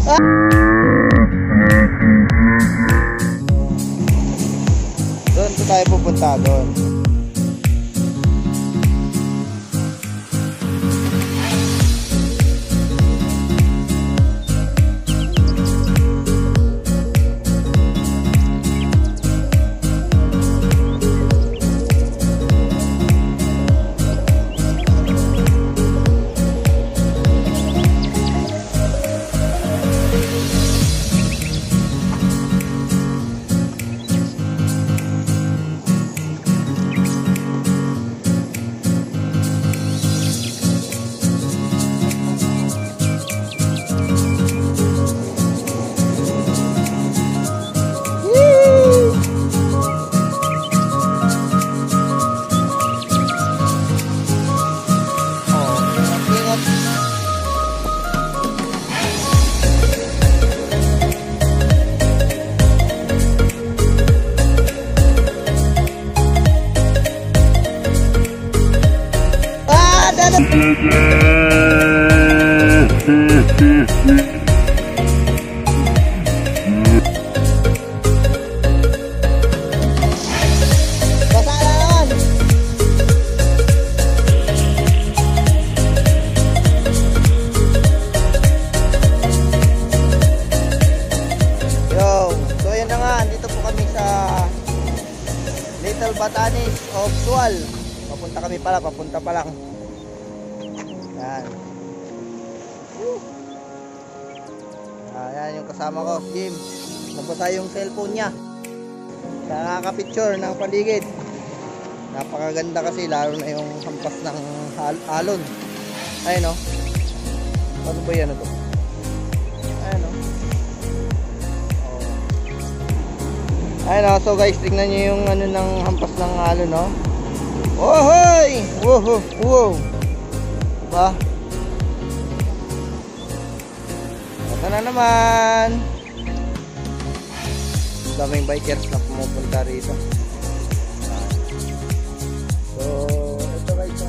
Doon po tayo pupunta doon. Batanes of Sual. Papunta pa lang. Yan. Ayan yung kasama ko, Jim. Nabasa yung cellphone niya. Nakaka-picture ng paligid. Napakaganda kasi, lalo na yung hampas ng alon. Ayun o. Ano ba yan ito? Ayun o. Ayun o. So guys, tingnan nyo yung ano ng hampas ng alon o. Oh, hoy! Wow! Wow! Diba? Ito na naman. Daming bikers na pumupunta rito. So, ito guys.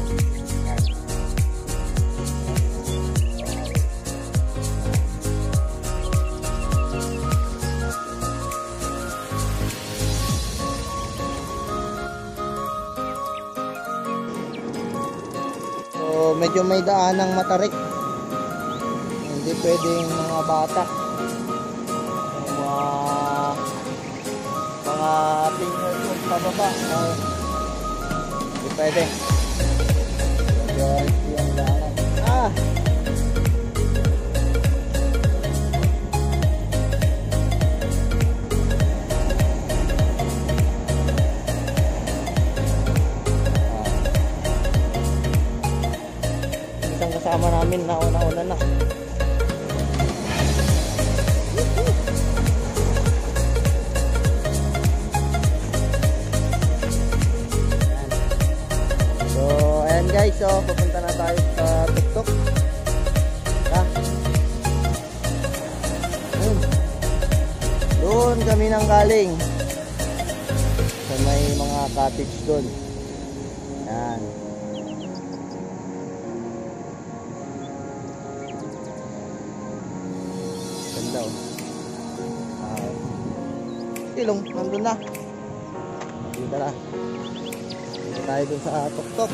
So, medyo may daanang matarik. Hindi pwedeng mga bata. Mga finger tools sa baba. Hindi pwede. Medyo risky yung daanan. Isang kasama namin na una-una na. Guys, so pupunta na tayo sa tuktok. Doon kami nang galing. So may mga cottage doon. Yan. Ganda oh. Silong, nandun na. Dito na. Dito tayo doon sa tuktok.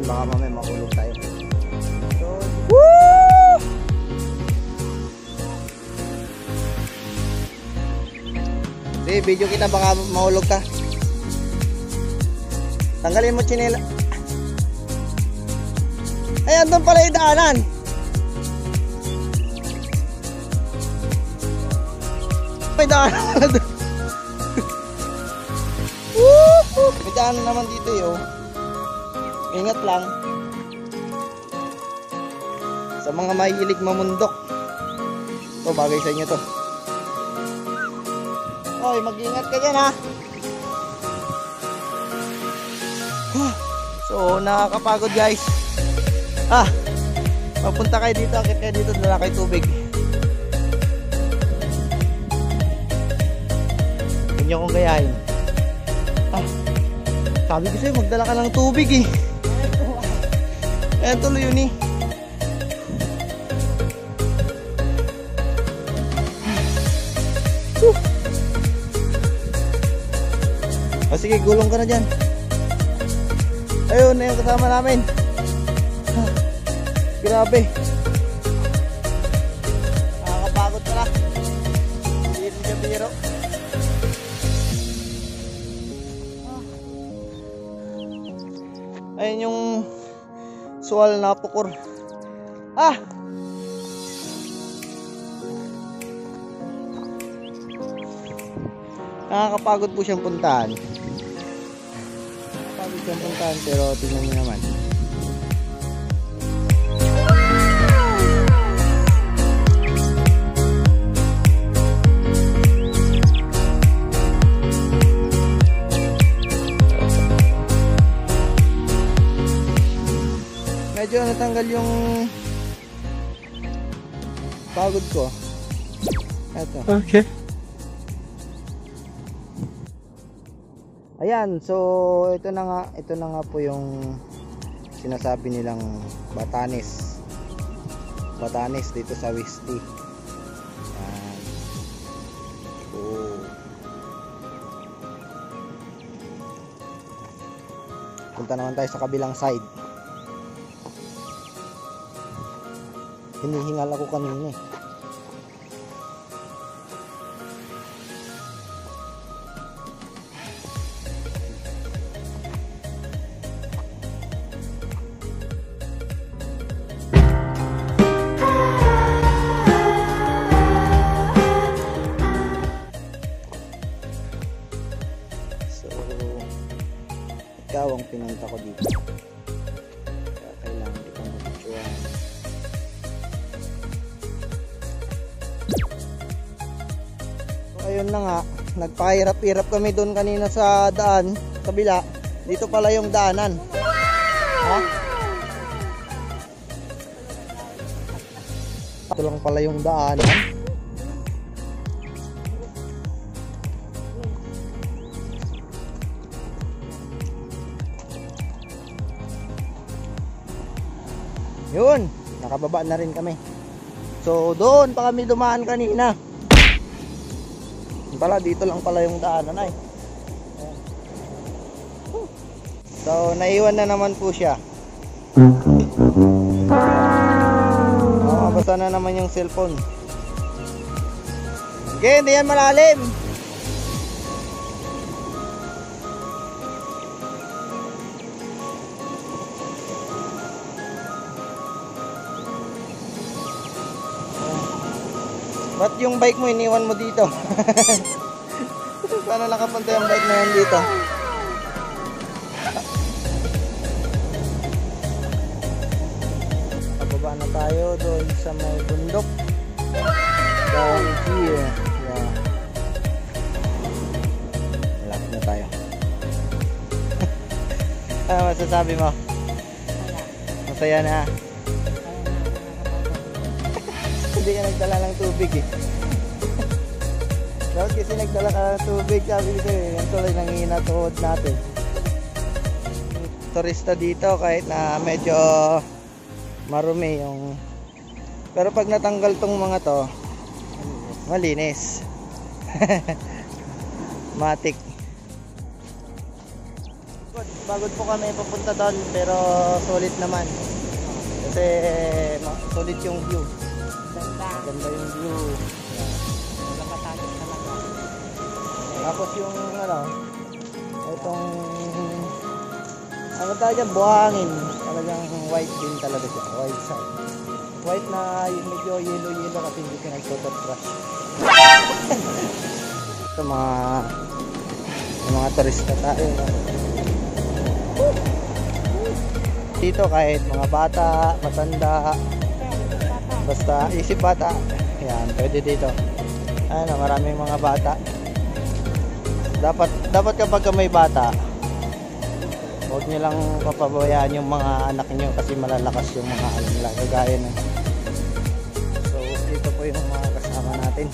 Baka mamaya mahulog tayo. So, woo! Sige, video kita, baka mahulog ka. Tanggalin mo tsinela. Ay, andun pala yung daanan. May daanan pala doon. May daanan naman dito yun. Ingat lang sa mga mahilig mamundok. Ito, bagay sa inyo to. Oy, mag-ingat ka dyan ha. So, nakakapagod guys. Papunta kayo dito, akit kayo dito, dala kayo tubig. Huwag niyo akong gayahin. Sabi ko sa'yo, magdala ka ng tubig eh. Ayan tuloy yun eh. Sige, gulong ka na dyan. Ayun na yung kasama namin. Grabe. Nakakapagod pala. Hindi rin siya biro. Ayun yung suwal na pukur. Nakakapagod po siyang puntahan. Nakakapagod siyang puntahan, pero tingnan niyo naman. Medyo natanggal yung pagod ko. Eto. Okay. Ayan, so ito na nga po yung sinasabi nilang Batanes. Batanes dito sa Westi. Ayan. So, punta naman tayo sa kabilang side. Hinihingal ako kanina eh. Ikaw ang pinunta ko dito. Kaya kailangan kitang mag-picturean. So ayun na nga, nagpahirap-hirap kami doon kanina sa daan, kabila. Dito pala yung daanan. Ha? Ito lang pala yung daanan. Yun, nakababa na rin kami. So doon pa kami dumaan kanina. Pala dito lang pala yung daanan ay. So naiwan na naman po siya. Basta na naman yung cellphone. Okay, hindi yan malalim. Ba't yung bike mo iniwan mo dito? Paano nakapunta yung bike na yan dito? Pababa na tayo doon sa may bundok. Down here. Yeah. Malapit na tayo. Ano masasabi mo? Masaya na. Hindi ka nagdala ng tubig eh. Dapat kasi nagdala ka ng tubig, sabi ko eh, yung tuloy nangihina tuhod natin. Turista dito kahit na medyo marumi yung, pero pag natanggal tong mga to, malinis. Matik. Bagod po kami papunta doon, pero solid naman. Kasi solid yung view. Ganda yung view. Nakatagos talaga. Tapos yung itong ano tayo dyan, buhangin. Talagang white din talaga siya. White side. White na yung medyo yellow kasi hindi ka nagtototrush. Ito mga turista tayo. Dito kahit mga bata, matanda, basta isip bata, yan, pwede dito. Ano, maraming mga bata. Dapat kapag may bata, huwag nyo lang papabayaan yung mga anak nyo kasi malalakas yung mga alam nila, kagaya na. So, dito po yung mga kasama natin.